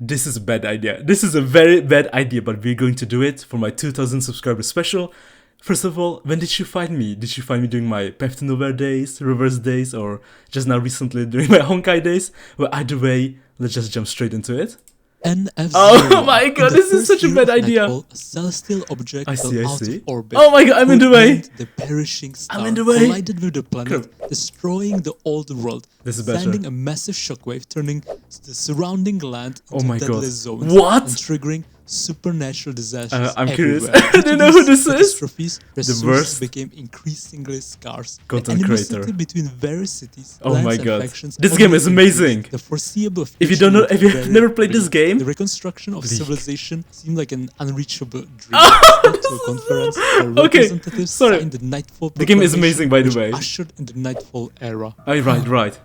This is a bad idea. This is a very bad idea, but we're going to do it for my 2000 subscriber special. First of all, when did you find me? Did you find me during my Path to Nowhere days, Reverse days, or just now recently during my Honkai days? Well, either way, let's just jump straight into it. Oh my god, this is such a bad idea. A celestial object I see. out of orbit. Oh my god, I'm in the way. The perishing star I'm in the way. collided with the planet, destroying the old world, This is better. sending a massive shockwave, turning the surrounding land into my deadly god. zones, What? and triggering supernatural disasters I'm curious. everywhere. I don't know who this is. Catastrophes, resources worst became increasingly scarce. content The creator. animosity between various cities, Oh lands, my and god. factions This only game is increased. amazing. The foreseeable If you don't know, future if you've looked never very played this bleak. game, The reconstruction of bleak. civilization seemed like an unreachable dream. To a conference where Okay, representatives sorry. signed the Nightfall The game is Proclamation, amazing, by the which way. ushered in the Nightfall era. Oh, right.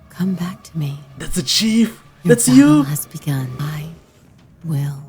Come back to me. That's the chief. Your That's battle you. has begun. I will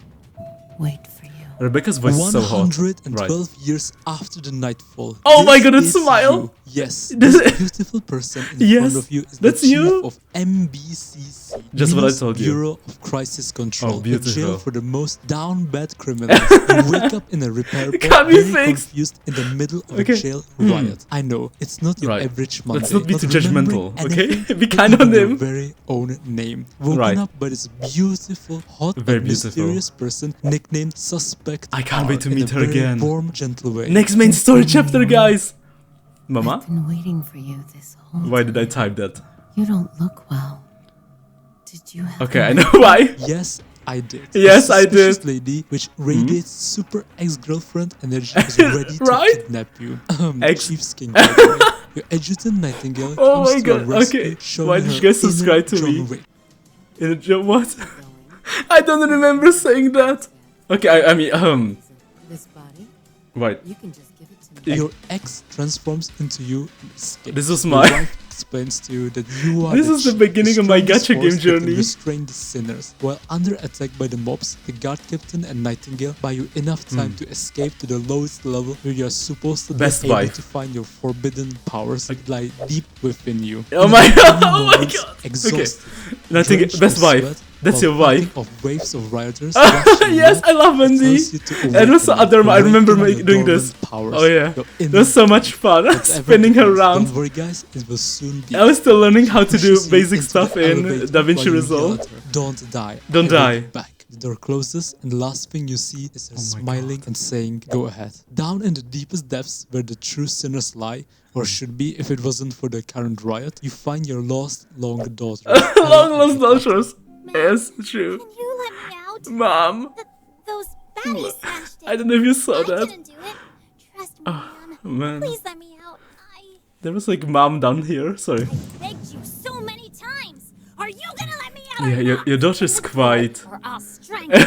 wait for you. Rebecca's voice is so hot. 112 years after the Nightfall. Oh my This god, it's is smile. you. Yes, This this is- beautiful person in Yes, front of you is that's the chief you. of MBCC. Just what I Minos told you. Bureau of Crisis Control. Oh, The jail beautiful. for the most down bad criminals. You wake up in a repair It pod, can't be very fixed. confused in the middle of Okay. a jail riot. I know, it's not your Right. average Monday. Let's not be but too judgmental, remembering okay? anything Be could kind on even your him. very own name. Woken Right. up by this beautiful, hot, Very but beautiful. mysterious person nicknamed Suspect I can't wait to R in meet a her very again. warm, gentle way. Next main story chapter, guys. Mama? I've been waiting for you this whole Why time. did I type that? You don't look well. Did you have Okay, a I know why. Yes, I did. Yes, The I did. suspicious lady, which radiates super ex-girlfriend energy, is ready Right? to kidnap you. Ex- Chief's King. by the way. Your adjutant Nightingale Oh comes my to your god, rescue, okay. showing Why did you her guys inner subscribe to John me? Wick. In a joke, what? I don't remember saying that. Okay, I mean, this body? right. You can just give it to me. Your ex transforms into you and escapes. This was Your my- wife explains to you that you are This is the beginning of my strongest gacha force game that can journey. restrain the sinners. While under attack by the mobs, the guard captain and Nightingale buy you enough time to escape to the lowest level where you are supposed to Best be able wife. to find your forbidden powers that lie deep within you. Oh my god, Many oh my moments, god. Exhausted, Nothing, drenched best with wife. sweat, That's while your wife. fighting Of waves of rioters rushing Yes, you, I love it Wendy. tells you to And also awaken, Adorma, I remember awaken your doing this. dormant powers, Oh yeah, your it inner was so much fun. whatever Spinning it her is. around. Don't worry guys, it will soon be. I was still learning how to do Pushes you basic into stuff the in elevator DaVinci while you yell Resolve. at her, Don't die. Don't I will die. be Back. The door closes and the last thing you see is her Oh my smiling and saying, "Go ahead." Down in the deepest depths where the true sinners lie, or should be if it wasn't for the current riot, you find your lost long daughter. Long lost daughters. Yes, true. Can you let me out? Mom, Those baddies smashed it. I don't know if you saw I that. didn't do it. Trust me, Mom. Man, Please let me out. there was like mom down here. Sorry. I begged you so many times. Are you gonna let me out? Yeah, or not? your daughter's quite. Or I'll strangle you.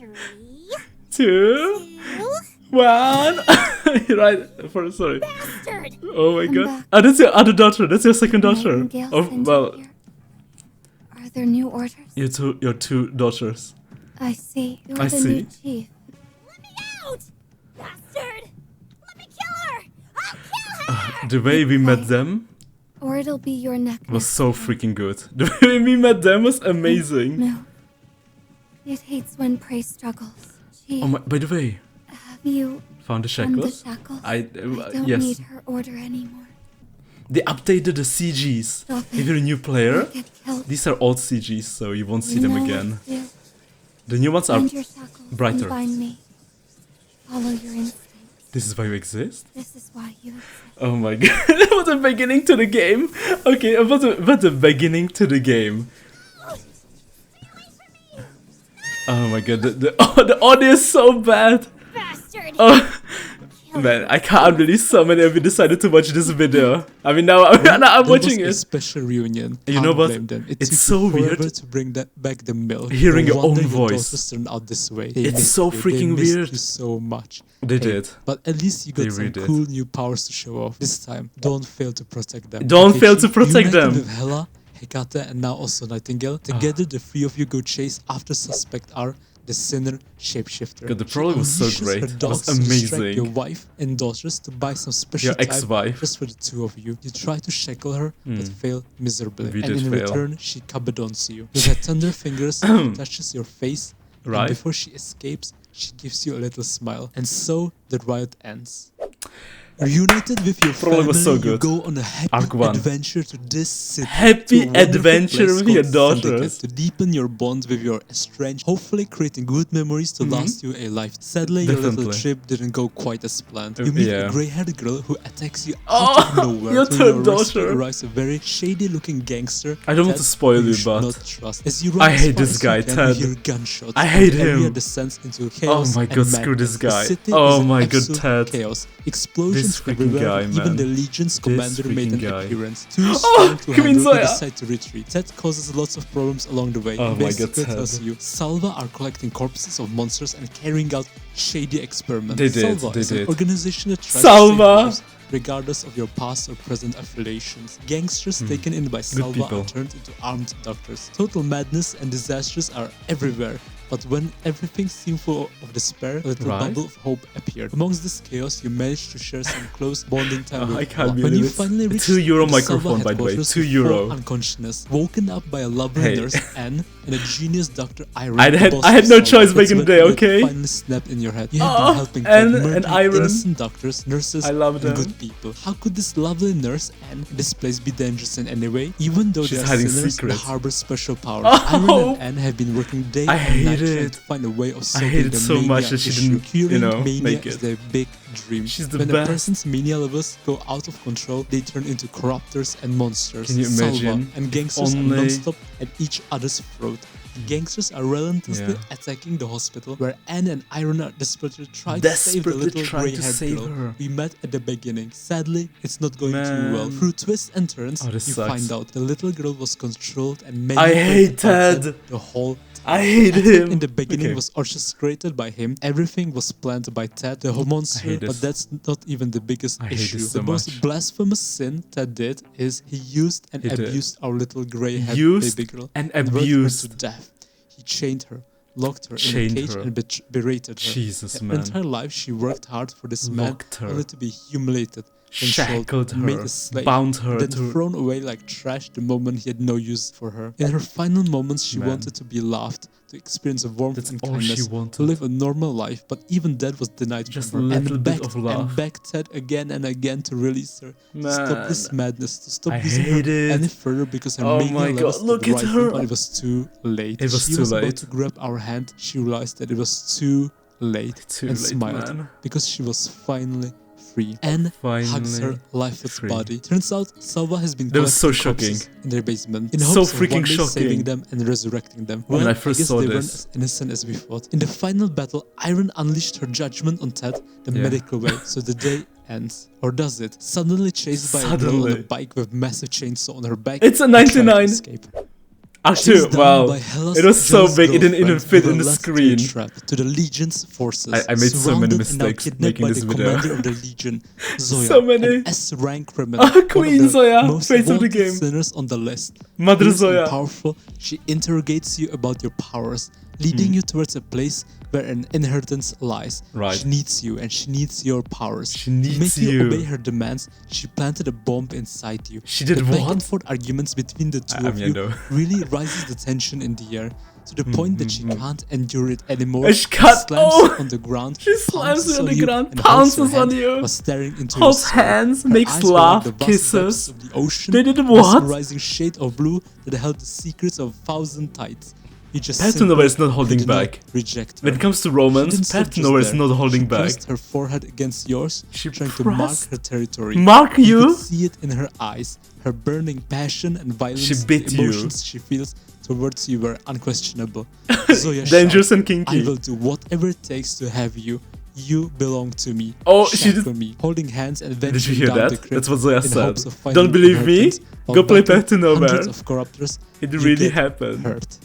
3, 2, 2, 1. Right. Sorry. bastard! Oh my Come god. back. Oh, that's your other daughter. That's your second daughter. Nightingale Oh sent you well, here. Are there new orders? your two daughters. I see. You're I the see. new chief. Let me out! Bastard! Let me kill her! I'll kill her! The way we met them Or it'll be your neck. was so freaking good. The way we met them was amazing. No. It hates when prey struggles. Chief, Oh my. By the way, have you found the found the shackles. shackles? I don't yes. need her order anymore. They updated the CGs. Stop If it. you're a new player, You'll get killed. these are old CGs, so you won't see You them know again. what to do. The new ones are Find your shackles brighter. and find me. Follow your instincts. This is why you exist? This is why you exist. Oh my god, what a beginning to the game! Okay, what a beginning to the game. Oh my god, the audio is so bad! Bastard! Oh, man, I can't believe so many of you decided to watch this video. I mean, now I'm That watching was a it. special reunion. You know Can't what? blame them. It It's took so you forever weird to bring back the milk. hearing No your own wonder voice. daughters turned out this way. They It's missed so you. freaking they missed weird. You so much. They did. But at least you They got some really did. cool new powers to show off. This time, don't fail to protect them. Don't fail to Chief, protect united them. With Hela, Hecate, and now also Nightingale. Together, the three of you go chase after Suspect R the sinner shapeshifter. God, the problem was so She unleashes great. her It was dogs to distract amazing. your wife and daughters to buy some special Your time ex-wife. just for the two of you. You try to shackle her, but fail miserably. We And did in fail. return, she kabadons you. With her tender fingers, she touches your face. Right. And before she escapes, she gives you a little smile. And so the riot ends. Reunited with your Probably family, was so you good. go on a happy Arc 1. adventure to this city. Happy to a wonderful adventure place with your called Syndicate daughters. to deepen your bond with your estranged, hopefully creating good memories to last you a life. Sadly, your little Definitely. trip didn't go quite as planned. You meet Yeah. a grey-haired girl who attacks you Oh, out of nowhere. your To third your rescue daughter. arrives a very shady-looking gangster. I don't want Ted, to spoil who you, should but not trust. As you run I as hate far this as you guy, can, Ted. you hear gunshots. I hate The area him. descends into Oh chaos my and god, screw this madness. guy. The city Oh is my god, absolute Ted. chaos. Explosions This freaking everywhere. guy, Even man. the Legion's commander made freaking an guy. appearance. Too strong to Queen handle, they Zoya. decide to retreat. Ted causes lots of problems along the way. Oh my god, Basically Ted. tells you Salva are collecting corpses of monsters and carrying out shady experiments. They did, Salva they is did. an organization that tries Salva. to save lives regardless of your past or present affiliations. Gangsters taken in by Salva people. are turned into armed doctors. Total madness and disasters are everywhere. But when everything seemed full of despair, a little Right. bubble of hope appeared. Amongst this chaos, you managed to share some close bonding time with I can't When believe you it. finally reached €2 the microphone, Salva by the way. headquarters, €2. you fall unconsciousness, woken up by a lovely Hey. nurse Anne and a genius Dr. Iron. I the had- boss I had of no Salva. choice back That's in the when day, it okay? finally snapped in your head. You had Oh, been helping Anne Ted and murder Iron. innocent doctors, nurses, I love them. and good people. How could this lovely nurse Anne this place be dangerous in any way? Even though She's they are hiding sinners, secrets. they harbor special powers. Oh. Iron and Anne have been working day I and hate night trying it. to find a way of I solving hate it the so mania much that she issue. didn't, Curing make mania it. is their big dream. She's the when best. a person's mania levels go out of control, they turn into corruptors and monsters. Can you imagine? Salva and gangsters are Only- non-stop at each other's throat. Gangsters are relentlessly Yeah. attacking the hospital, where Anne and Iron are desperately trying to save the Desperately little trying to gray-haired save girl her. we met at the beginning. Sadly, it's not going too Man. well. Through twists and turns, Oh, this you sucks. find out the little girl was controlled and I manipulated hate by Ted. the whole I hate attack him. in the beginning Okay. was orchestrated by him. Everything was planned by Ted, the whole monster. hate But this. that's not even the biggest I hate issue. this The so most much. blasphemous sin Ted did is he used and He did. abused our little gray-haired Used baby girl and worked her abused. to death. He chained her, locked her in Chained a cage, her. and berated her. Jesus, Her man. entire life, she worked hard for this man, Locked her. only to be humiliated, controlled, Shackled made her, a slave, bound her then to- thrown away like trash the moment he had no use for her. In her final moments, she Man. wanted to be loved, to experience warmth That's and all she kindness, wanted. to live a normal life, but even that was denied Just from her. a little And bit begged of love. and begged Ted again and again to release her, to stop this Man. madness, to stop I using hate her it. any further because her Oh mania my levels God, look had at risen, her. but it was too late. It was she too was about late. to grab our hand, she realized that it was too late Too and late, smiled man. because she was finally free. Anne hugs her Finally lifeless free. body. Turns out Salva has been That was so collecting corpses shocking. in their basement in So hopes of freaking one day shocking. saving them and resurrecting them. When Well, I first guess saw they weren't this. as innocent as we thought. In the final battle, Iron unleashed her judgment on Ted the Yeah. medical way, so the day ends. Or does it? Suddenly chased by a girl on a Suddenly. bike with massive chainsaw on her back. It's a and tried to 99. escape. Act Chased 2, down wow. by Hela's It was so jealous big, it didn't even girlfriend, fit you in were the left to a screen. trap to the Legion's forces. I made so many surrounded and now mistakes kidnapped making by this the video. commander of the Legion, Zoya, So many. an S-rank criminal. Ah, Queen one of the Zoya, most face of the wanted game. sinners on the list. Mother Fierce and Zoya. powerful, she interrogates you about your powers, leading you towards a place where an inheritance lies. Right. She needs you and she needs your powers. She needs to make you. obey her demands, she planted a bomb inside you. She did the back what? and forth arguments between the two I of mean, I you know. really rises the tension in the air to the point that she can't endure it anymore. And she can't- slams oh! you on the ground, She slams pounces you on the you, ground, and holds your pounces on hand you, while staring into holds your soul. hands, Her makes eyes were laugh, like the vast depths kisses. of the ocean, They did what? mesmerizing shade of blue that held the secrets of 1,000 tides. You just pathtonowhere is not simply holding could not back. Reject her. When it comes to She romance, didn't stop just pathtonowhere is there. not holding She back. pressed her forehead against yours, She trying to mark pressed- her territory. Mark You you? could see it in her eyes, her burning passion and violence. She bit the you. emotions she feels towards you were unquestionable. Zoya Dangerous shouts, and kinky. I will do whatever it takes to have you. You belong to me. Oh, she did- Shackle me, holding hands and Did you venturing hear down that? the crypt That's what Zoya in said. hopes of finding Don't believe me? inheritance while Go play battling pathtonowhere. hundreds of corruptors. It You really get happened. hurt.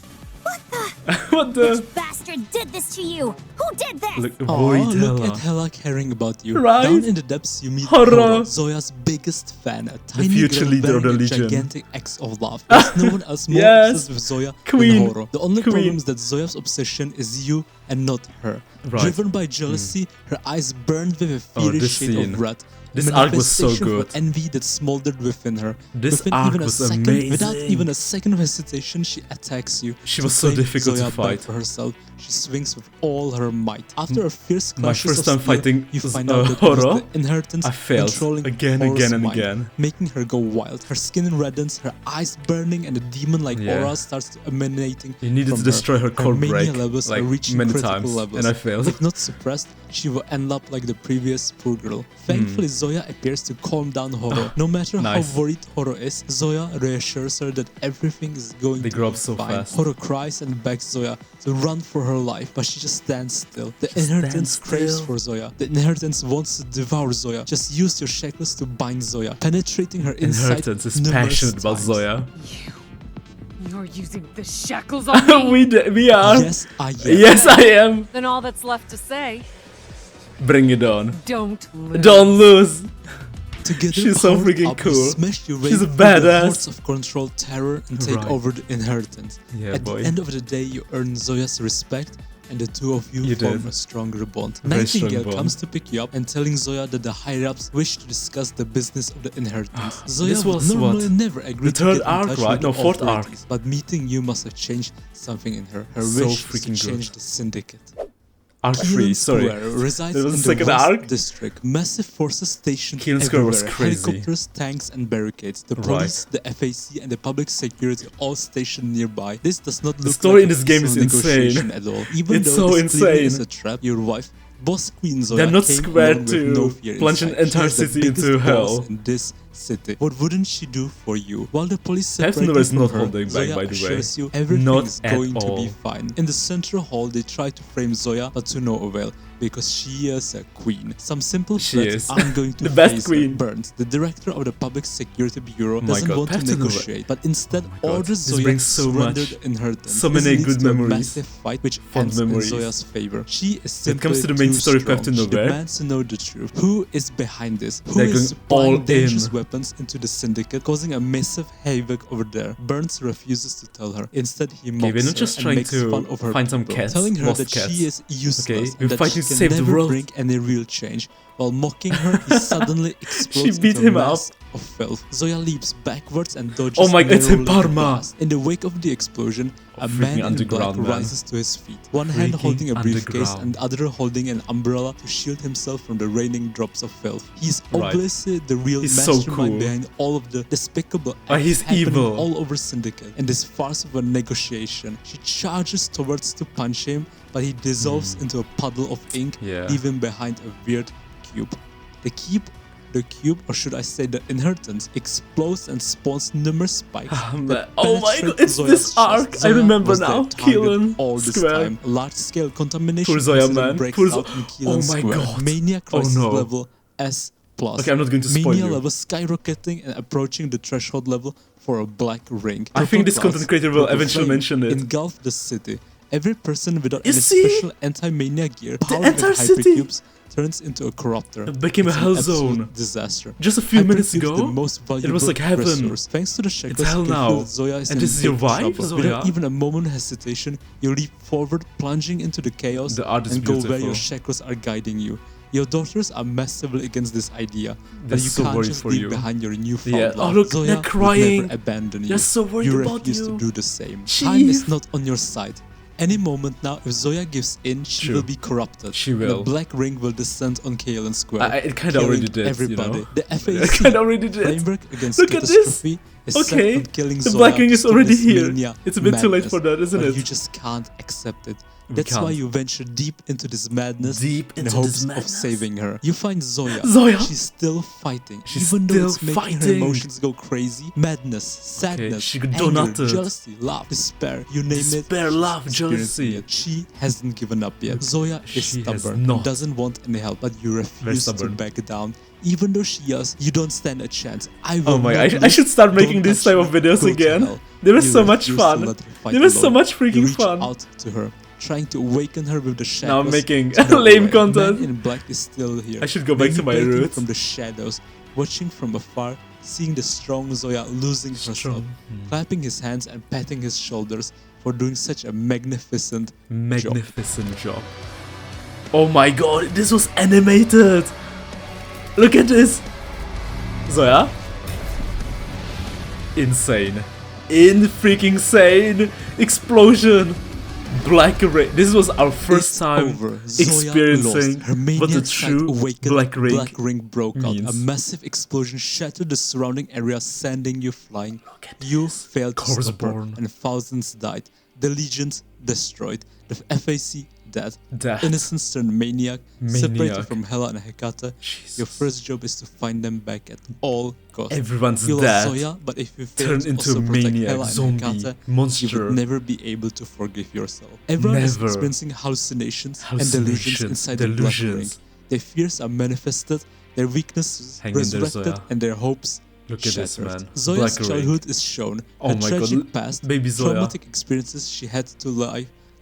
What the? Bastard! bastard did this to you? Who did this? Look, Aw, worried look Hella. at Hella caring about you. Right? Down in the depths, you meet Horo. Horo, Zoya's biggest fan, a tiny future girl leader of wearing the a Legion. gigantic axe of love. There's no one else more Yes. obsessed with Zoya Queen. than Horo. The only Queen. problem is that Zoya's obsession is you and not her. Right. Driven by jealousy, her eyes burned with a Oh, furious this shade scene. of wrath. This arc was so Manifestation good. For envy that smoldered within her. This within arc even a was second, amazing. Without even a second of hesitation, she attacks you. She To was so claim difficult to Zoya back fight. for herself. She swings with all her might. After a fierce My clashes first of time steel, fighting you find Horo. out that it was the inheritance I failed controlling again, Horo's again, and mind, again. making her go wild. Her skin reddens, her eyes burning, and a demon-like Yeah. aura starts emanating. You needed from to destroy her core mania break levels like are reaching many critical times, levels. and I failed. If not suppressed, she will end up like the previous poor girl. Thankfully, Zoya appears to calm down Horo. No matter Nice. how worried Horo is, Zoya reassures her that everything is going They to grow be up so fine. fast. Horo cries and begs Zoya to run for her life, but she just stands still. The inheritance stands craves still. for Zoya. The inheritance wants to devour Zoya. Just use your shackles to bind Zoya, penetrating her inside Inheritance is numerous passionate about times. Zoya. You're using the shackles on me. we are. Yes, I am. Yes, I am. Then all that's left to say, Bring it on. don't lose. Don't lose. Together, She's so powered freaking up, you cool. smash your way She's a through the badass. hordes of control terror and take Right. over the inheritance. Yeah, At boy. the end of the day, you earn Zoya's respect, and the two of you You form did. a stronger bond. Very strong Nightingale bond. comes to pick you up and telling Zoya that the higher-ups wish to discuss the business of the inheritance. Zoya This would was normally what? never agree The to third get in arc, touch right? with No, the fourth arc. authorities, but meeting you must have changed something in her. Her So wish is to freaking good. change the syndicate. Arc 3, Keelan sorry. Square resides There was in a the second West arc? District. Massive forces stationed Keelan Square was everywhere. crazy. Helicopters, tanks, and barricades. The Right. police, the FAC, and the public security all stationed nearby. This does not look story like in a this game is peaceful negotiation insane. at all. Even It's though so this clearly is insane. a trap, your wife, Boss Queen Zoya, They're not came squared alone with to no fear plunge an inside. She entire is the city biggest into boss hell. in this city. What wouldn't she do for you? While the police Pathtonower separate you is from not her, holding back, Zoya by the way. assures you everything Not is at going to be all. fine. In the central hall, they try to frame Zoya, but to no avail, because she is a queen. Some simple She threats is. aren't going to The best faze queen. her. Burns, the director of the Public Security Bureau, my doesn't God, want to Pathtonower. negotiate, but instead God, orders this Zoya brings to so surrender much- the inheritance. so This many leads good to a memories. massive fight, which Fond ends memories. in Zoya's favor. She is When it comes simply to the main too story of strong. She Pathtonower, demands to know the truth. Who is behind this? Who They're is going supplying all dangerous in. weapons into the syndicate, causing a massive havoc over there? Burns refuses to tell her. Instead, he mocks we're not her just and trying makes to fun of her find some people, cats, telling her lost that cats. she is useless Okay, we're and that fighting she to can save the never world. bring any real change. While mocking her, he suddenly explodes beat into a him up. mass of filth. Zoya leaps backwards and dodges Oh my God, it's a narrowly the Parma. blast. In the wake of the explosion, a freaking man in black underground, man. rises to his feet. One hand Freaking holding a briefcase underground. and other holding an umbrella to shield himself from the raining drops of filth. He's Right. obviously the real He's so mastermind cool. behind all of the despicable He's acts happening evil. all over Syndicate. In this farce of a negotiation, she charges towards to punch him, but he dissolves into a puddle of ink, Yeah. leaving behind a weird cube. The cube, or should I say the inheritance, explodes and spawns numerous spikes. that Oh my penetrate God, it's Zoya's this chest. arc. I Zoya remember was their now. target Keelan all this Square. time. Large-scale contamination Poor Zoya, incident man. breaks Poor out in Keelan Oh my Square. God. Mania crisis no. level S+. Okay, I'm not going to spoil Mania you. level skyrocketing and approaching the threshold level for a black ring. I think this Purple content clouds, creator will purple eventually flame mention it. engulf the city. Every person without You any see? special anti-mania gear powered entire with city hypercubes turns into a corruptor. It became a It's an hell absolute zone. disaster. Just a few minutes Hypercubes, ago, the most valuable was like heaven. resource. Thanks to the shackles, hell you can now. feel Zoya is And in this is your big wife, trouble. Zoya? Without even a moment of hesitation, you leap forward, plunging into the chaos The art is and go where beautiful. your shackles are guiding you. Your daughters are massively against this idea that They're you so can't worried just for leave you. behind your newfound Yeah. love. Oh, look, Zoya they're would crying. never abandon you. They're so worried you about refuse you. to do the same. Chief. Time is not on your side. Any moment now, if Zoya gives in, she True. will be corrupted. She And will. a black ring will descend on Keelan Square. It kind of already killing did, everybody. you know? The FAC It kind of already did. framework against Look at this. catastrophe is Okay, set on killing the Zoya black ring to is stop already this here. mania It's a bit too late madness, for that, isn't but it? You just can't accept it. We That's why can't. you venture deep into this madness Deep in into hopes this of madness. saving her. You find Zoya. Zoya? She's still fighting. She's Even though still it's making her fighting. emotions go crazy. Madness, sadness, she could anger, donut it. jealousy, love, despair, you name it. Despair, she's love, experiencing jealousy. it. She hasn't given up yet. Zoya is She has stubborn not. and doesn't want any help, but you refuse to stubborn. back down Even though she yells, you don't stand a chance. I will Oh my, not I lose. should start making Don't this touch type of me. videos Go to again. hell. They were You so much refuse to fun. let her fight They were so alone. much You freaking reach fun. out to her, trying to awaken her with the shadows. Now I'm making to her lame away. content. Man in black is still here. I should go back to my manipulating roots. from the shadows, watching from afar, seeing the strong Zoya losing herself, Strong. clapping his hands and patting his shoulders for doing such a magnificent job. Magnificent job. Oh my god, this was animated. Look at this. Zoya. Insane. Freaking insane. Explosion. Black ring. This was our first It's time over. Zoya experiencing lost. Her what the maniac sight true awakened. black ring broke out. A means. massive explosion shattered the surrounding area, sending you flying. Look at You this. failed to stop her, Corpseborn. and thousands died. The legions destroyed. The FAC dead. Death. Innocents turned maniac. Separated Maniac. from Hela and Hecate. Jesus. Your first job is to find them back at all costs. Everyone's You lost dead. Zoya, but if you fail Turn to into also a protect maniac, Hela and zombie, Hecate, you monster. would never be able to forgive yourself. Everyone is Never. experiencing hallucinations and delusions inside the black ring. Delusions. Their fears are manifested, their weaknesses Hang in there, resurrected, Zoya. and their hopes Look at this, shattered. man. Zoya's Black childhood is shown. Oh Her my tragic god, past, baby Zoya. traumatic experiences she had to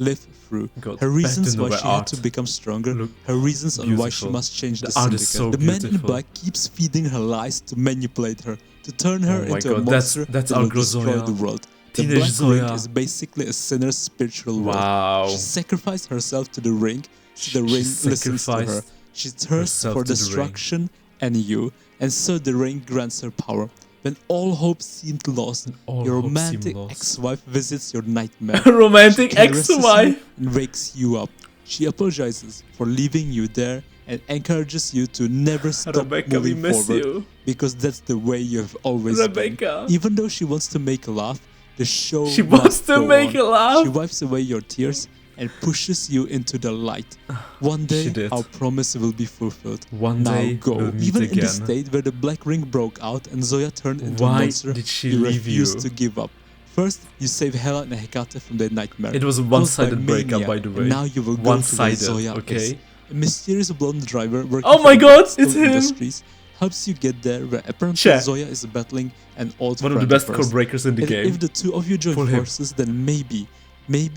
live through. God, Her reasons why pathtonowhere she had art. to become stronger. Look, her reasons on why she beautiful. must change the The art is syndicate. so The man in beautiful. black keeps feeding her lies to manipulate her, to turn her Oh my into a God, monster that's that our will girl destroy Zoya. the world. The Teenage black Zoya. ring is basically a sinner's spiritual world. Wow. She sacrificed herself to the ring, so the ring listens to her. sacrificed She thirsts herself for to the ring. destruction and you, and so the ring grants her power. When all hope seemed lost, all your hope seemed romantic lost. ex-wife visits your nightmare. Romantic She caresses ex-wife. you and wakes you up. She apologizes for leaving you there and encourages you to never stop Rebecca, we moving miss forward you. because that's the way you have always Rebecca. been. Even though she wants to make a laugh, the show She must wants to go make on. a laugh. She wipes away your tears and pushes you into the light. One day, She did. our promise will be fulfilled. One now day go. we'll meet Even in the again. state where the black ring broke out and Zoya turned into a Why monster, did she you leave refused you? to give up. First, you save Hela and Hecate from their nightmare. It was a caused by one-sided breakup, mania, by the and way. now you will go to where One-sided, Zoya okay? is. A mysterious blonde driver working Oh my for God, Textile it's him! Industries helps you get there, where apparently Chat. Zoya is battling an old One of the friend best hers. code breakers in the And game. if the two of you join Pull him. forces, then maybe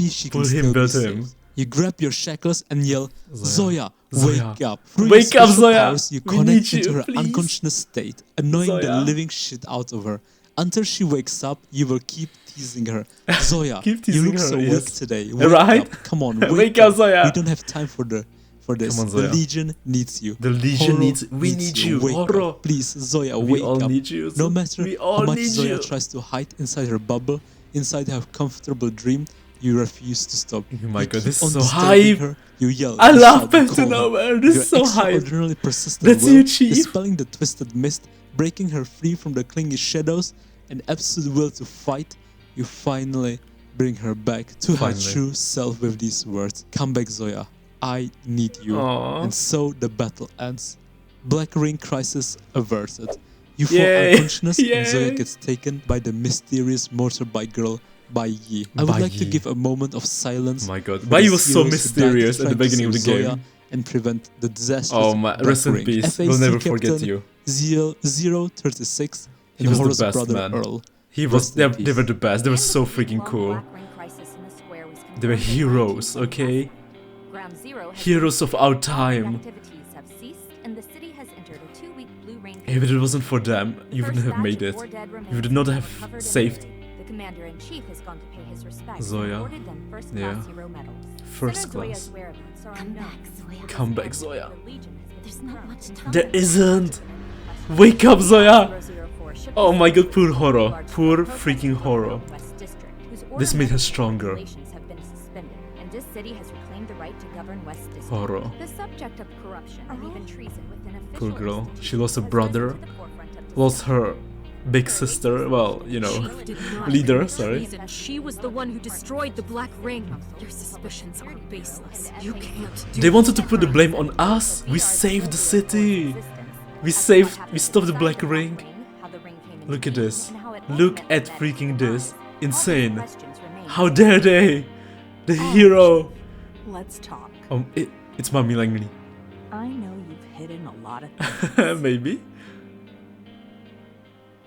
she can Pull him, still be build him. saved. You grab your shackles and yell, Zoya, Zoya. wake up. Through your Wake up, special Zoya. powers, you We connect need you, into her please. unconscious state, annoying the Zoya. living shit out of her. Until she wakes up, you will keep teasing her. Zoya, Keep you teasing look her, so yes. weak today. Wake Right? up. Come on, Wake up, Zoya. We don't have time for this. Come on, The Zoya. Legion needs you. The Legion Horror needs- we need you. Wake Horror. up. Please, Zoya, We wake all up. need you. No matter We how all much need Zoya you. tries to hide inside her bubble, inside her comfortable dream, you refuse to stop. Oh my You God, keep this is on so disturbing hype. her, you yell, I you love shout, you call her. pathtonowhere. This Your is so hype. extraordinarily persistent That's will, you, Chief. dispelling the twisted mist, breaking her free from the clinging shadows, and absolute will to fight, you finally bring her back to her Finally. true self with these words. Come back, Zoya. I need you. Aw. And so the battle ends. Black Ring crisis averted. You fall Yay. unconscious and Yay. Zoya gets taken by the mysterious motorbike girl by Yi. I would By like to Yi. give a moment of silence. Oh my God. for Bai these was so heroes who died mysterious at the trying to beginning of the save Zoya game. and prevent the disastrous Oh my, Black rest in Ring. peace. FAC We'll never forget Captain you. 036 He and was the Horus' best, brother man. Earl. He was. Rest in They were peace. the best. They were so freaking cool. They were heroes, okay? Ground Zero has Heroes of our time. activities have ceased, and the city has entered a 2-week blue rain. If it wasn't for them, you wouldn't have made it. You would not have saved The commander-in-chief has gone to pay his respects Zoya. and awarded them first-class Yeah. hero medals. First Senator class. Zoya's whereabouts are Come unknown. back, Zoya. Come back, Zoya. The Legion has been There's not confirmed. much time. There isn't. Wake up, Zoya. 004 ship Oh my God, poor large Horo. Poor protest freaking in Horo. West District, whose This made her ordinance and stronger. regulations have been suspended, and this city has reclaimed the right to govern West District. Horo. The subject of corruption and even treason within official Poor girl. institutions She lost a has brother. risen to the forefront of Lost her big sister. Well, you know, Did not leader. commit Sorry. treason. She was the one who destroyed the Black Ring. Your suspicions are baseless. You can't do They wanted to put the blame on us. We saved the city. We stopped the Black Ring. Look at this. Look at freaking this. Insane. How dare they? The hero. Let's talk. It's Mami Langley. I know you've hidden a lot of things. Maybe.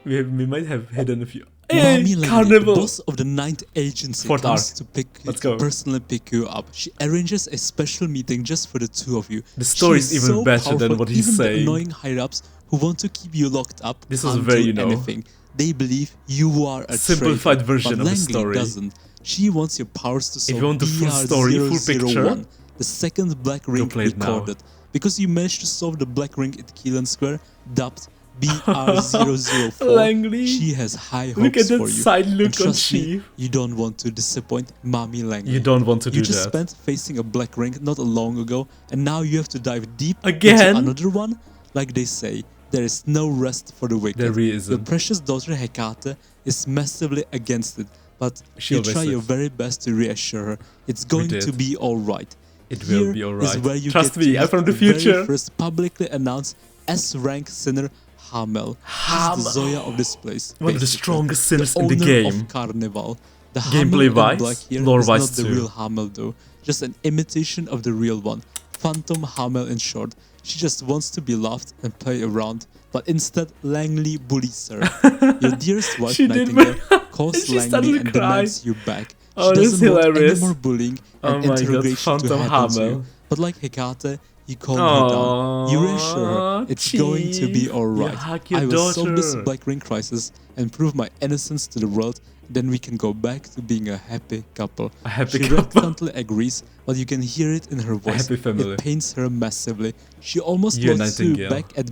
We might have hidden a few. Mommy Hey, Lady, the carnival! boss of the 9th agency, Fourth comes arc. to pick you, Let's to go. personally pick you up. She arranges a special meeting just for the two of you. The story She is even so better than powerful, what he's even saying. The annoying higher-ups who want to keep you locked up This was can't very, do you know, anything. They believe you are a simplified traitor, version but of the Langley story. doesn't. She wants your powers to solve you want the full story, full picture, BR001, the second black ring play it now. recorded. Because you managed to solve the black ring at Keelan Square, dubbed BR004, Langley. she has high hopes Look at that for you. side And look on trust me, Chief. you don't want to disappoint Mommy Langley. You don't want to do You just that. spent facing a black ring not long ago, and now you have to dive deep Again? into another one? Like they say, there is no rest for the wicked. There really Your isn't. precious daughter Hecate is massively against it, but She you always try your is. very best to reassure her. It's going to did. be alright. It will Here be is alright. where you Trust get me, to I'm meet from the very future. first publicly announced S-rank sinner Hamel. She's the Zoya of this place. One of the basically. strongest sinners The in the owner game. of Carnival. The Gameplay Hamel in wise, black here lore is wise not the too. real Hamel though, just an imitation of the real one. Phantom Hamel in short. She just wants to be loved and play around, but instead Langley bullies her. Your dearest wife She did Nightingale calls She started Langley to and cry. demands you back. Oh, She this is doesn't want any hilarious. more bullying Oh and my God, interrogation to Phantom happen to you. Hamel. But like Hecate, you calm her down. You reassure her it's going to be Chief, alright. you hug your I will solve this daughter. black ring crisis and prove my innocence to the world. Then we can go back to being a happy couple. A happy She couple. reluctantly agrees, but you can hear it in her voice. happy family. It pains her massively. She almost You and lost you Nightingale. back at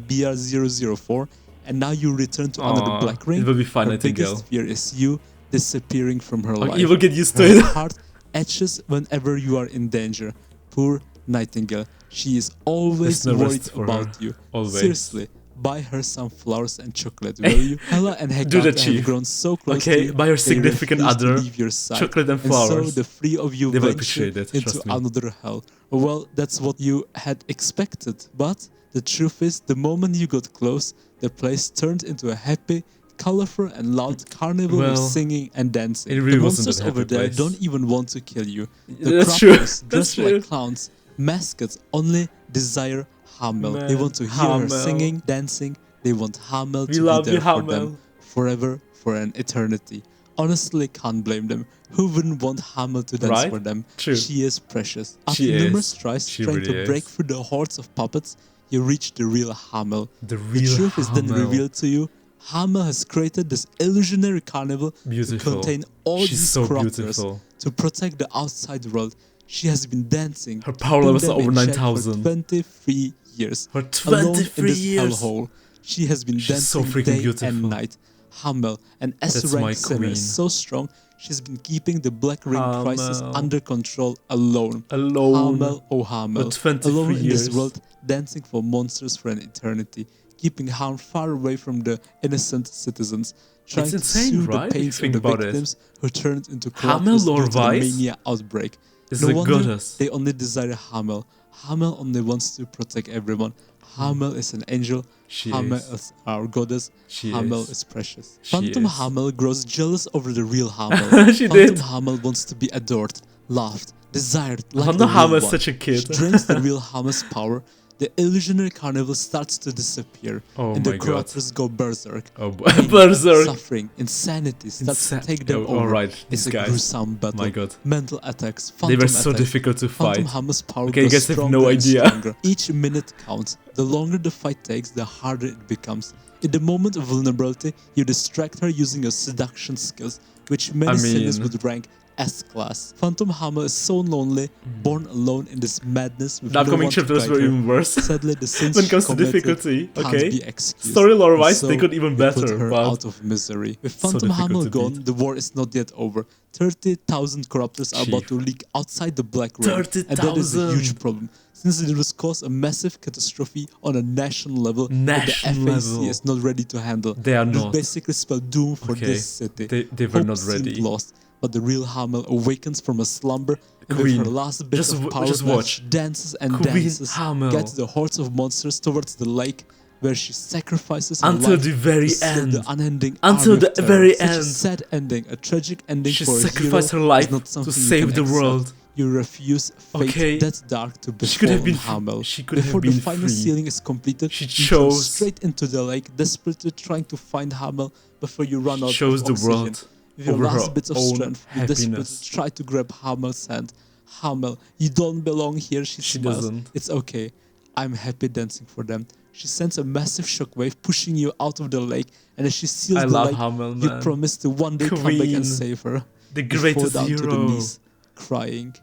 BR004, and now you return to another Aw, black ring. it will be fine, Her Nightingale. biggest fear is you disappearing from her life. You will get used to Her it. heart etches whenever you are in danger. Poor Nightingale. She is always There's no worried rest for about her. you. Always. Seriously, buy her some flowers and chocolate, will you? Hella and Hecate Do the have Chief. grown so close Okay, to you, buy your they significant refuse to other leave your side. chocolate and so flowers. the three of you They will venture appreciate it, into trust me. another hell. Well, that's what you had expected, but the truth is, the moment you got close, the place turned into a happy, colorful and loud carnival Well, of singing and dancing. it really The wasn't monsters a happy over there place. don't even want to kill you. The That's true. crappers That's dressed true. like clowns, mascots only desire Hamel. They Man, want to hear her Hamel. singing, dancing. They want Hamel We to love be you, there for Hamel. them forever, for an eternity. Honestly, can't blame them. Who wouldn't want Hamel to dance Right? for them? True. She is precious. After She numerous is. tries She trying really to break is. through the hordes of puppets, you reach the real Hamel. The The real truth is then Hamel. revealed to you. Hamel has created this illusionary carnival Beautiful. to contain all She's these so corruptors beautiful. to protect the outside world. She has been dancing. Her power keeping levels them are over in check 9,000. For 23 years. For Alone in 23 this years. hellhole. She has been She's so dancing freaking day beautiful. and night. Hamel, an my S-rank sinner, queen. is so strong. She's been keeping the Black Ring crisis Hamel. under control alone. Alone. Hamel, oh Hamel. For 23 Alone in years. this world, dancing for monsters for an eternity. Keeping harm far away from the innocent citizens. Trying to insane, soothe right? the pains Think of the about it. victims who turned into Hamel corruptors due to the lore-wise mania outbreak. is No a wonder goddess. they only desire Hamel. Hamel only wants to protect everyone. Hamel is an angel. She Hamel is. is our goddess. She Hamel is. is precious. She Phantom is. Hamel grows jealous over the real Hamel. She Phantom did. Hamel wants to be adored, loved, desired like Phantom the real Hamel is one. such a kid. She drains the real Hamel's power. The illusionary carnival starts to disappear, Oh and my the God. corruptors go berserk. Oh, Pain, berserk. Suffering, insanity starts to Insa- take them Oh, over. alright, It's these a guys. gruesome battle. My God. Mental attacks, They phantom were so attacks. difficult to Phantom fight. Hammer's power Okay, you grows guys have stronger no and idea. stronger. Each minute counts. The longer the fight takes, the harder it becomes. In the moment of vulnerability, you distract her using your seduction skills, which many sinners mean- would rank S-class. Phantom Hammer is so lonely, born alone in this madness with The no upcoming one to chapters guide were her. even worse. Sadly, the sins When it she comes to committed difficulty, can't okay. be excused. Story lore-wise, So they could even they put better, her but out of misery. With so Phantom difficult Hammer to gone, beat. the war is not yet over. 30,000 corruptors are about Chief. to leak outside the Black Ring, and that is a 30,000. huge problem, since it will cause a massive catastrophe on a national level that National the FAC level. is not ready to handle. They are It will not. basically spell doom for Okay. this city. They were Hope not seemed ready. lost, but the real Hamel awakens from a slumber and Queen, with her last bit just of w- power just watch. dances and Queen dances, Hamel. gets the hordes of monsters towards the lake where she sacrifices her Until life the very to save end. the unending Until army the of terror. very Such a end. sad ending, a tragic ending She for a sacrificed her hero life is not to something you save can the accept. world. You refuse fate Okay. that dark to She could befall have been Hamel. she could have Before been the final free. ceiling is completed, She you throw chose- straight into the lake, desperately trying to find Hamel before you run out Chose of the oxygen. world With your over her last bits of own strength, you desperately happiness. try to grab Hamel's hand. Hamel, you don't belong here, she smiles. doesn't. It's okay. I'm happy dancing for them. She sends a massive shockwave, pushing you out of the lake, and as she seals I the love lake, Hamel, you man. promise to one day come back Queen. and save her. The You fall greatest down to the hero. knees, crying,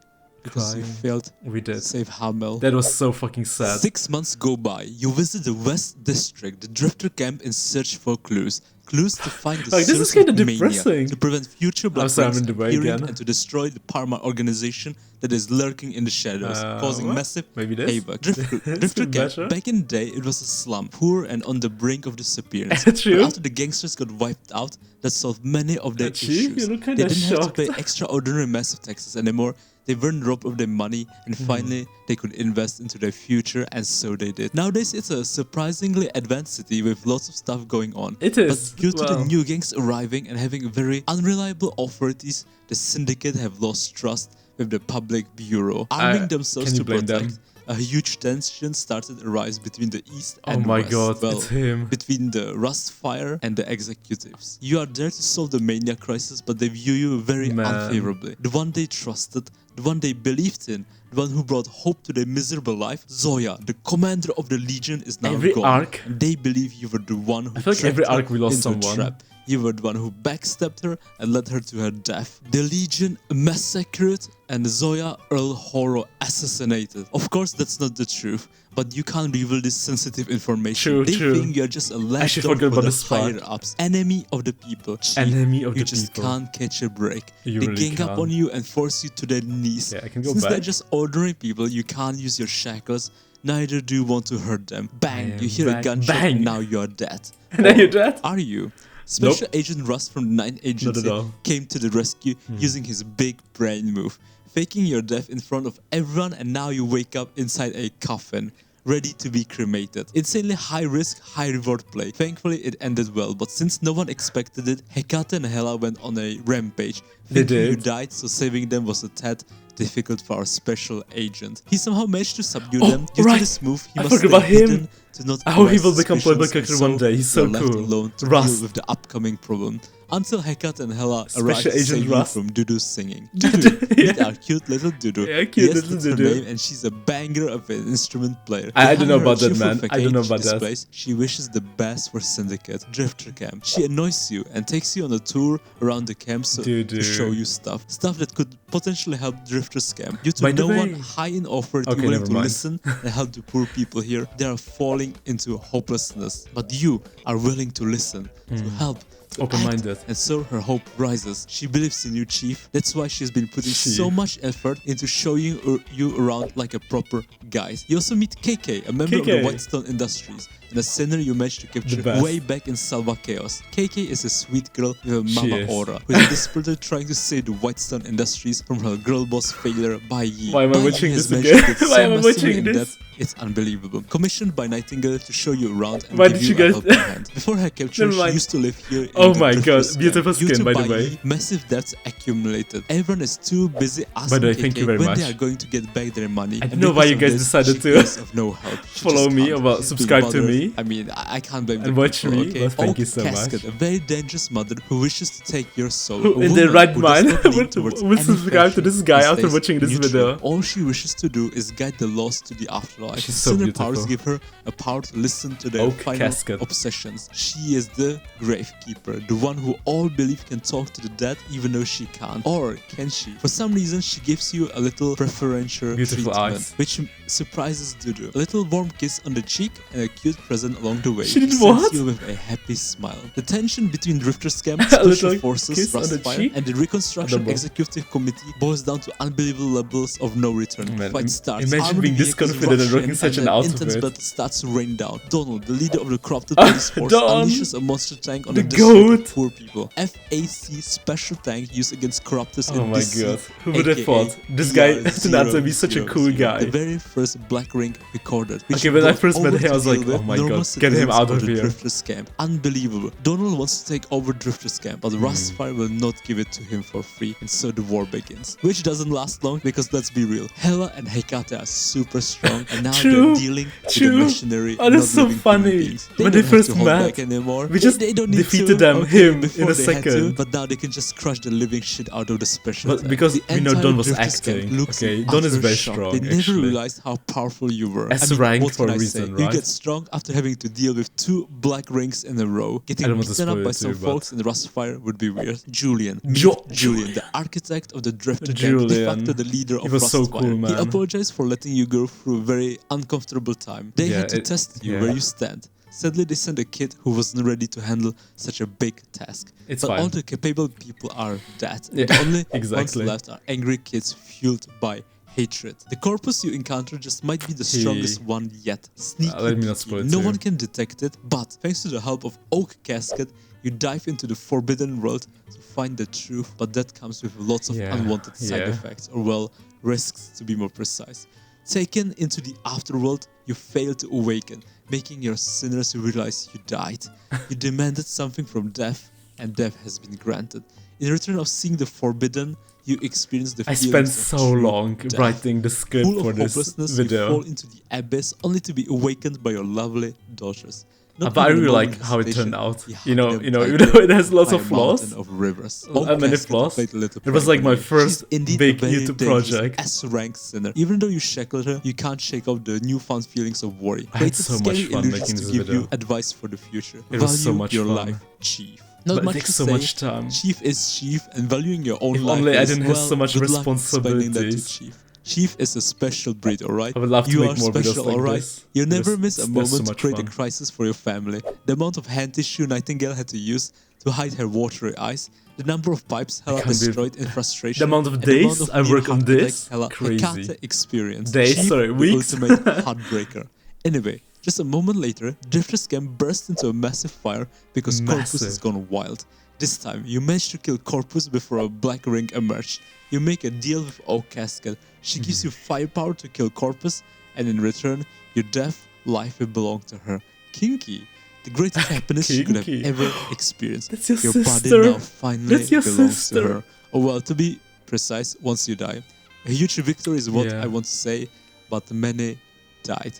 because you Crying. failed We to did. save Hamel. That was so fucking sad. 6 months go by. You visit the West District, the Drifter camp, in search for clues. Clues to find the Like, this source is kinda of mania, depressing. to prevent future Black sorry, I'm Rings in Dubai appearing again. and to destroy the Parma organization that is lurking in the shadows, causing what? massive Maybe this? havoc. This Drifter is camp, better. back in the day, it was a slum, poor and on the brink of disappearance. True. But after the gangsters got wiped out, that solved many of their Actually, issues. you look They kinda didn't have to shocked. pay extraordinary massive taxes anymore. They weren't robbed of their money, and Hmm. finally they could invest into their future, and so they did. Nowadays, it's a surprisingly advanced city with lots of stuff going on. It is, But due to the well. new gangs arriving and having very unreliable authorities, the syndicate have lost trust with the public bureau, arming themselves can you to blame protect. them? A huge tension started to rise between the East Oh and my West. god, Well, it's him. between the Rust Fire and the executives. You are there to solve the mania crisis, but they view you very Man. unfavorably. The one they trusted, the one they believed in, the one who brought hope to their miserable life, Zoya, the commander of the Legion, is now Every gone. arc- And they believe you were the one who I feel like every trapped her arc we lost into a someone. trap. You were the one who backstabbed her and led her to her death. The Legion massacred and Zoya Earl Horo assassinated. Of course, that's not the truth, but you can't reveal this sensitive information. True, They true. think you're just a I should lapdog forget for about the this part. higher ups. Enemy of the people. Chief, Enemy of you the just people. can't catch a break. You they really gang up can't. on you and force you to their knees. Yeah, I can go Since they're back. just ordinary people, you can't use your shackles. Neither do you want to hurt them. Bang! am You hear a back. gunshot Bang. and now you're dead. Now Or you're dead? Are you? Special Agent Rust from the 9th Agency all. Hmm. came to the rescue using his big brain move, faking your death in front of everyone, and now you wake up inside a coffin, ready to be cremated. Insanely high risk, high reward play. Thankfully, it ended well, but since no one expected it, Hecate and Hela went on a rampage. They Thinking you did. died, so saving them was a tad difficult for our special agent. He somehow managed to subdue Oh, them. Due right. to this move, he I must forgot about stay him. hidden to not I hope he arouse will become playable suspicions, character one day. He's so you're left cool. alone to Rust. deal with the upcoming problem. Until Hecate and Hela Special arrive to Agent save you Rust. from Dudu's singing. Dudu, meet our cute little Dudu. Yeah, cute Yes, little that's her Dudu. name, and she's a banger of an instrument player. I don't Behind know her about that, cheerful man. I don't know facade about she that. displays, she wishes the best for Syndicate, Drifter Camp. She annoys you and takes you on a tour around the camp to show you stuff that could potentially help Drifter's camp. Due to By the no one way- high in authority Okay, willing never to mind. listen and help the poor people here, they are falling into hopelessness. But you are willing to listen, to help, to Open-minded. act, and so her hope rises. She believes in you, Chief. That's why she's been putting so Chief. much effort into showing you around like a proper guide. You also meet KK, a member of the KK. Whitestone Industries, and a sinner you managed to capture best. way back in Salva Chaos. KK is a sweet girl with a She mama is. aura, who is desperately trying to save the Whitestone Industries from her girl boss failure, Bai Yi. Why am I Bai Yi watching has this managed to again? get Why so am I massively watching in this? depth, it's unbelievable. Commissioned by Nightingale to show you around and Why give did you you a guys- helping hand. Before her capture, Never she mind. used to live here in Oh the my Drifter's god, camp. beautiful Due skin, to by the Bai way. Yi, massive debts accumulated. Everyone is too busy asking By the way, thank KK you very when much. they are going to get back their money. I don't And know why because you of guys this, decided she to is of no help. She follow just me can't. or She's subscribe being to bothered. me. I mean, I can't blame And the watch people, me. okay? Well, thank Oak you so Casket, much. a very dangerous mother who wishes to take your soul. Who A in their woman right who does mind not lean would towards would any subscribe to fashion this guy and after stays watching this neutral. video? All she wishes to do is guide the lost to the afterlife. She's so Sinner beautiful. powers give her a power to listen to their Oak final Casket. obsessions. She is the gravekeeper, the one who all believe can talk to the dead even though she can't. Or can she? For some reason, she gives you a little preferential Beautiful treatment, eyes. which surprises Dudu. A little warm kiss on the cheek and a cute present along the way. She did sends what? you with a happy smile. The tension between Drifter's camp, A little Special Forces, kiss on the Rustfire, cheek? and the Reconstruction Adorable. Executive Committee boils down to unbelievable levels of no return. Man, Fight starts. imagine Armored being this vehicles confident and rush rocking in, such and an intense outfit. battle starts to rain down. Donald, the leader of the corrupted police force, Don! unleashes a monster tank on The a desperate Food? poor people. FAC special tank used against corruptors Oh in my DC, god, who would have aka thought? This guy BR turned out to be such a cool 000, guy. The very first black ring recorded. Which Okay, when I brought first met over him, I to was like, deal oh with my normal god, get him citizens out of the here. Drifter scam. Unbelievable. Donald wants to take over Drifter scam, but Rustfire will not give it to him for free, and so the war begins. Which doesn't last long because let's be real, Hela and Hecate are super strong, and now True, they're dealing with a true. missionary. Oh, that's so not living funny. human beings. When don't they have first to hold met, back anymore. we just they don't need defeated to. them, Okay, him, before in a they had to, second. but now they can just crush the living shit out of the special. But because The we know entire Don was Drifter acting, scam looks okay, in Don is utter very shock. strong, They never actually. realized how powerful you were. S ranked what for can a I reason, say? right? You get strong after having to deal with 2 black rings in a row. Getting don't want to beaten up spoil by it some too, folks in the Rustfire would be weird. Julian. Julian. The architect of the Drifter camp, de Julian. facto the leader of He was so Rustfire. cool, He man. apologized for letting you go through a very uncomfortable time. They had to test you where you stand. Sadly, they sent a kid who wasn't ready to handle such a big task. It's but fine. all the capable people are dead. Yeah, The only exactly. ones left are angry kids fueled by hatred. The corpus you encounter just might be the strongest one yet. Sneaky. Let me not spoil it No too. one can detect it, but thanks to the help of Oak Casket, you dive into the forbidden world to find the truth, but that comes with lots of unwanted side effects, or well, risks to be more precise. Taken into the afterworld, you fail to awaken, making your sinners realize you died. You demanded something from death, and death has been granted. In return of seeing the forbidden, you experience the I feelings spent of so true long death. writing the script Full for of this hopelessness, you video. fall into the abyss only to be awakened by your lovely daughters. Not But I even a really moment like of how it hesitation, turned out. you You know, hug them even tightly though it has lots by of a flaws. mountain of rivers. Many Casket flaws. played a little It was prank like on my you. first She's indeed big a very YouTube dangerous project. S-rank sinner. Even though you shackled her, you can't shake off the newfound feelings of worry. I had Created so much scary fun illusions making to this give video. you advice for the future. It was so Value much your fun. life, Chief. Not But it much takes to so say. much time. Chief is Chief, and valuing your own If life only I is, didn't have well, so much good luck explaining that to responsibilities. Chief. Chief is a special breed, alright? I would love to you make are more videos special, like alright? this. You never There's- miss a there's moment so to much create fun. a crisis for your family. The amount of hand tissue Nightingale had to use to hide her watery eyes, the number of pipes Hela can't believe destroyed in frustration, the amount of and days amount of I near work on heart this, attack crazy. Hecate experienced. Days, Chief, sorry, the weeks. ultimate heartbreaker. Anyway, just a moment later, Drifter Scam burst into a massive fire because Corpus has Massive. gone wild. This time, you manage to kill Corpus before a black ring emerged. You make a deal with Oak Casket. She gives you firepower to kill Corpus, and in return, your death life will belong to her. Kinky. The greatest happiness she could have Kinky. ever experienced. That's your body sister. now finally That's your belongs sister. to her. Or well, to be precise, once you die. A huge victory is what Yeah. I want to say, but many died.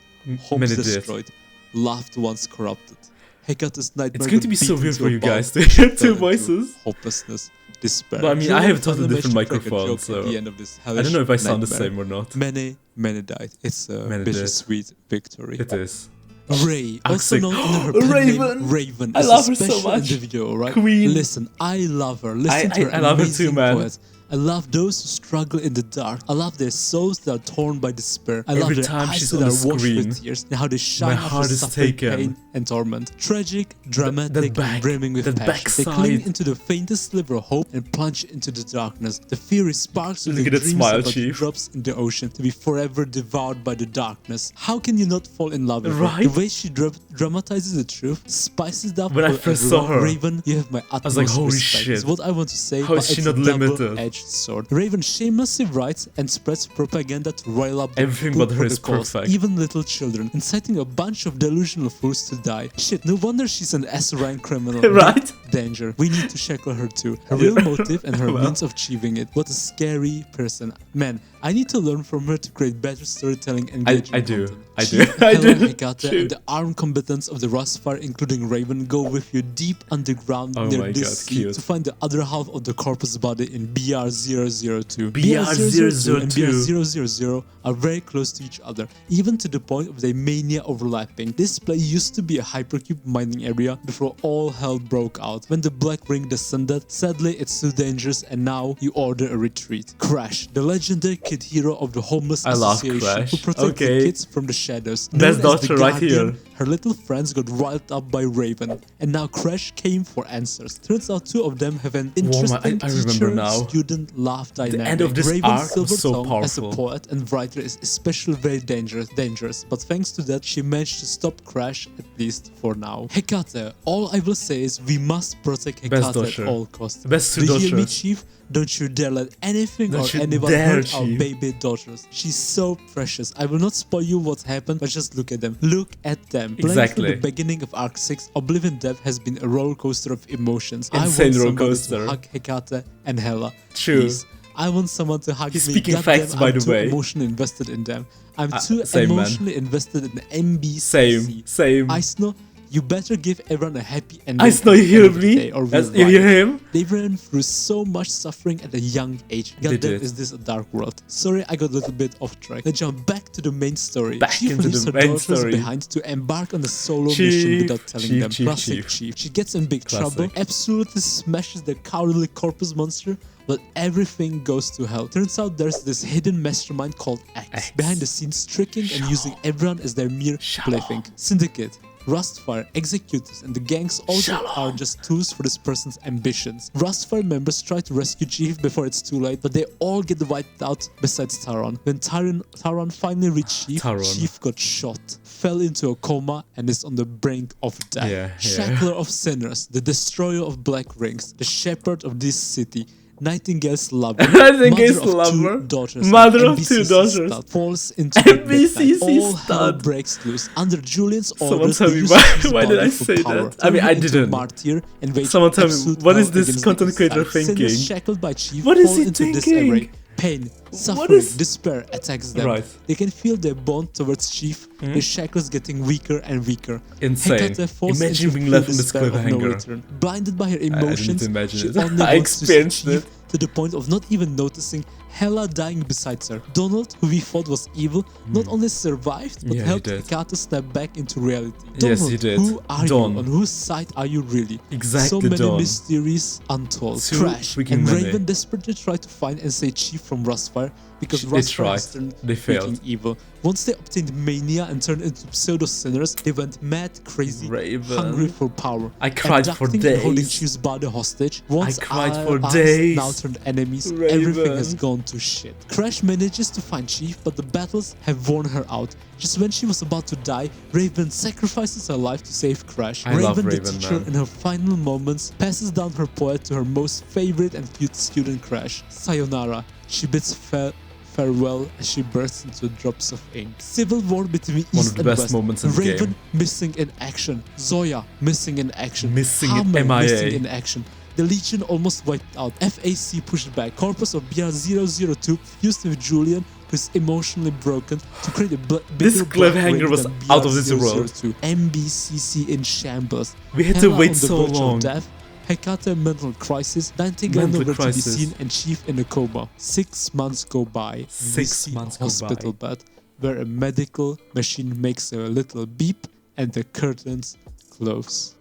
Homes Many did. destroyed. Loved ones corrupted. Hecate's nightmare It's going to got be so beaten weird to for a you pulp, guys to hear fell two into voices. Hopelessness, despair. But I mean, I have totally different microphones, At the so end of this I don't know if I sound the nightmare. same or not. Many died. It's a Many bittersweet victory. It is. Ray, also Axel. known under her pen Raven. name Raven, I is love a her so special much. individual, right? Queen. Listen, I love her. Listen to her I love her too, amazing man. poets. I love those who struggle in the dark. I love their souls that are torn by despair. I love Every their time eyes she's that on are the washed screen, with tears and how they shine after heart is suffering taken. pain and torment. Tragic, dramatic, that back- and brimming with that passion. They cling backside. into the faintest sliver of hope and plunge into the darkness. The fiery sparks of Look the at that dreams smile, about Chief. drops in the ocean to be forever devoured by the darkness. How can you not fall in love with her? Right? The way she dramatizes the truth, spices it up When I for first everyone. saw her, Raven, you have my utmost like, holy respect. shit. Is what I want to say. How is but she it's not a limited? double-edged sword. Raven shamelessly writes and spreads propaganda to rile up the Everything poor but her for is the cause, perfect. even little children, inciting a bunch of delusional fools to die. Shit, no wonder she's an S-rank criminal. Right? Danger. We need to shackle her too. Her real motive and her means of achieving it. What a scary person. Man, I need to learn from her to create better storytelling and engaging I do. content. I She, do. I Hela, do. Hecate, True. and the armed combatants of the Rustfire, including Raven, go with you deep underground Oh near my this God, sea cute. to find the other half of the corpus body in BR002. BR002. and BR000 are very close to each other, even to the point of their mania overlapping. This place used to be a hypercube mining area before all hell broke out. When the Black Ring descended, sadly it's too dangerous and now you order a retreat. Crash, the legendary kid hero of the Homeless I love Association Crash. who protects Okay. the kids from the shadows. Best Known as the daughter right Guardian, here. her little friends got riled up by Raven, and now Crash came for answers. Turns out two of them have an interesting I remember now. teacher-student love dynamic. end of this Raven's arc silver was so tongue as a powerful. poet and writer is especially very dangerous, but thanks to that she managed to stop Crash, at least for now. Hecate, all I will say is we must protect Best Hecate daughter. at all costs. Best two Do you hear me, daughters. Chief? Don't you dare let anything Don't or you anyone dare, hurt our Chief. baby daughters. She's so precious. I will not spoil you what happened, but just look at them. Look at them. Playing Exactly. from the beginning of Arc 6, Oblivion Death has been a roller coaster of emotions. Insane I want roller somebody coaster. to hug Hecate and Hela. True. Please. I want someone to hug He's me. speaking Goddamn, facts, by I'm the too way. emotionally invested in them. I'm too same, man. emotionally invested in MBCC. Same. I know. You better give everyone a happy ending. I know you at the hear end of the me. day, or we'll You hear riot. him? They ran through so much suffering at a young age. They Goddamn, did. is this a dark world? Sorry, I got a little bit off track. Let's jump back to the main story. Back Chief into leaves the her main daughters story. behind to embark on a solo Chief, mission without telling Chief, them. Chief, Classic Chief. She gets in big trouble, Classic. absolutely smashes the cowardly corpus monster, but everything goes to hell. Turns out there's this hidden mastermind called X, behind the scenes tricking and using everyone as their mere plaything. Syndicate, Rustfire, Executors, and the gangs also are just tools for this person's ambitions. Rustfire members try to rescue Chief before it's too late, but they all get wiped out besides Taron. When Taron finally reached Chief, Chief got shot, fell into a coma, and is on the brink of death. Yeah. Shackler of Sinners, the destroyer of Black Rings, the shepherd of this city, Nightingale's lover, Nightingale's mother of lover, two daughters, mother and of two MBCC daughters. stud, falls into the MBCC midnight. All hell stud. breaks loose. Under Julian's Someone orders, tell they me use why- his why did body I for say power, that? I mean, I turning into a didn't. martyr and wage Someone tell me, absolute what is hell this against content the creator inside. Sinners thinking? shackled by Chief What is fall he into thinking? disarray. Pain, suffering, is- despair attacks them. Right. They can feel their bond towards Chief, the shackles getting weaker and weaker. Insane. Hecate falls Imagine into being left pure on this despair of no cliffhanger. return. Blinded by her didn't emotions, imagine she it. only I wants to see experienced Chief it. to the point of not even noticing Hela dying beside her. Donald, who we thought was evil, not only survived, but Yeah, he helped did. Hecate snap back into reality. Yes, Donald, he did. who are Don. you? On whose side are you really? Exactly, So many Don. mysteries untold. Too Crash freaking and many. Raven desperately try to find and save Chief from Rustfire because They Rustfire tried. has turned They failed. freaking evil. Once they obtained mania and turned into pseudo-sinners, they went mad, crazy, Raven. hungry for power. I cried for Abducting and holding days. Chief's body hostage. Once cried our for eyes days. now turned enemies, everything has Raven. gone to shit. Crash manages to find Chief, but the battles have worn her out. Just when she was about to die, Raven sacrifices her life to save Crash. I love the Raven, teacher, man. in her final moments, passes down her poet to her most favorite and cute student, Crash. Sayonara. She bids farewell as she bursts into drops of ink. Civil war between One East of the and best West. moments in the Raven game. missing in action. Zoya missing in action. Missing in Hammer MIA. missing in action. The Legion almost wiped out. FAC pushed back. Corpus of BR002 fused with Julian, who is emotionally broken, to create a This bigger black cliffhanger ring was than out of this world. BR002. MBCC in shambles. We had to Hela wait on the so verge of long. Death. Hecate mental crisis. Nightingale Mental nowhere to be crisis. seen, and Chief in a coma. 6 months go by. 6 We see months a go hospital by. bed where a medical machine makes a little beep and the curtains close.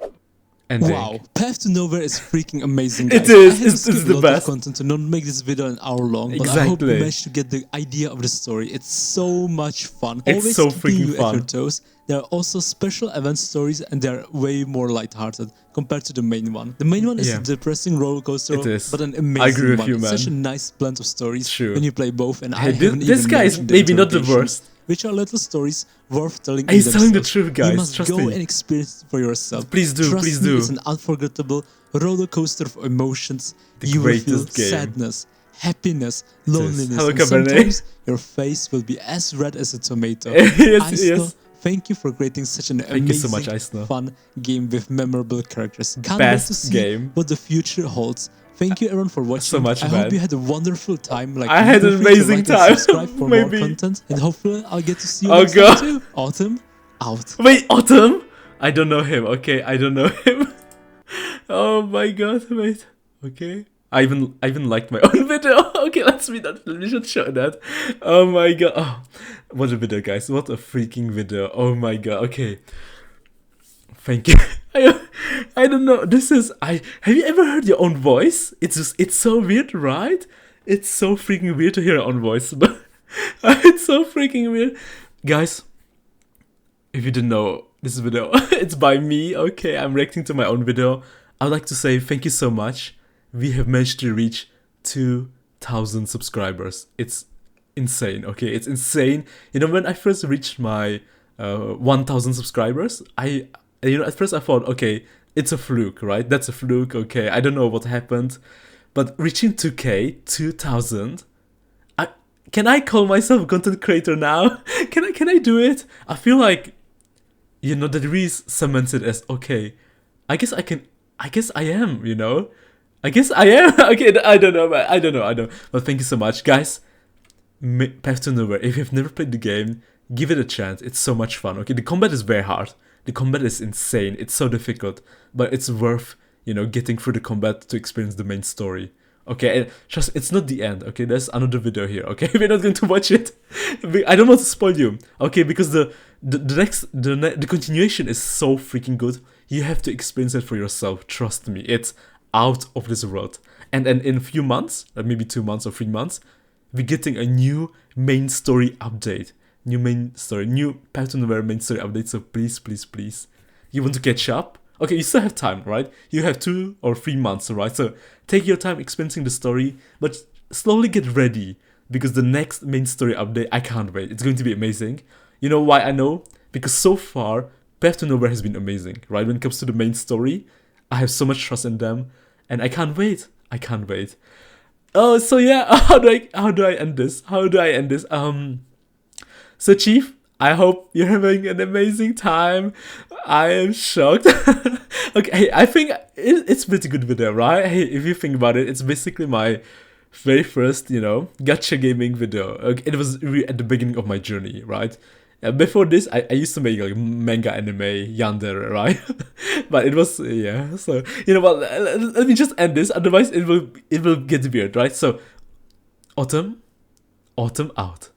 Ending. Wow, Path to Nowhere is freaking amazing, It guys. is, I had to it's skip the a lot best. of content to not make this video an hour long, but I hope you Exactly. managed to get the idea of the story. It's so much fun. It's Always so keeping freaking you at your fun. toes. There are also special event stories, and they're way more lighthearted compared to the main one. The main one is Yeah. a depressing roller coaster, It is. but an amazing I agree with one. you, it's man. such a nice blend of stories True. when you play both, and I Hey, haven't this even guy is mentioned maybe not the interrogations, worst. which are little stories worth telling. He's in telling the themselves. truth, guys. You must Trust go me. and experience it for yourself. Please do, Trust please me, do. It's an unforgettable roller coaster of emotions. The You will feel greatest game. sadness, happiness, loneliness, Hello, and Cabernet. sometimes your face will be as red as a tomato. Yes, Aisno, yes. thank you for creating such an Thank you so amazing, much, Aisno. fun game with memorable characters. Can't Best wait to see game. what the future holds. Thank you everyone for watching. So much, I man. hope you had a wonderful time. Like I had feel an free to amazing like and time. Subscribe for Maybe. more content, and hopefully I'll get to see you Oh, next time God. too. Autumn out. Wait, Autumn? I don't know him, okay? I don't know him. Oh my god, wait. Okay. I even liked my own video. Okay, let's read that. We should show that. Oh my god. Oh, what a video, guys. What a freaking video. Oh my god. Okay. Thank you. I don't know. This is have you ever heard your own voice? It's so weird, right? It's so freaking weird to hear your own voice, but it's so freaking weird. Guys, if you didn't know, this video. It's by me. Okay, I'm reacting to my own video. I'd like to say thank you so much. We have managed to reach 2,000 subscribers. It's insane. Okay, it's insane. You know, when I first reached my 1,000 subscribers, at first I thought, okay, it's a fluke, right? That's a fluke. Okay, I don't know what happened, but reaching 2K, 2,000. Can I call myself a content creator now? Can I do it? I feel like, you know, that really cements it as, okay, I guess I am, you know? I guess I am. Okay, I don't know, but I don't know. But thank you so much, guys. Path to Nowhere. If you've never played the game, give it a chance. It's so much fun. Okay, the combat is very hard. The combat is insane. It's so difficult, but it's worth, you know, getting through the combat to experience the main story. Okay, and trust, it's not the end. Okay, there's another video here. Okay, we're not going to watch it. I don't want to spoil you. Okay, because the continuation is so freaking good. You have to experience it for yourself. Trust me, it's out of this world. And in a few months, maybe 2 months or 3 months, we're getting a new main story update. New Path to Nowhere main story update. So please, you want to catch up? Okay, you still have time, right? You have 2 or 3 months, right? So take your time experiencing the story, but slowly get ready, because the next main story update, I can't wait. It's going to be amazing. You know why I know? Because so far, Path to Nowhere has been amazing, right? When it comes to the main story, I have so much trust in them, and I can't wait. Oh, so yeah, how do I end this? So Chief, I hope you're having an amazing time. I am shocked. Okay, hey, I think it's a pretty good video, right? Hey, if you think about it, it's basically my very first, you know, gacha gaming video. Okay, it was really at the beginning of my journey, right? Before this, I used to make like manga anime, yandere, right? But it was, yeah, so, you know what, let me just end this, otherwise it will get weird, right? So, autumn out.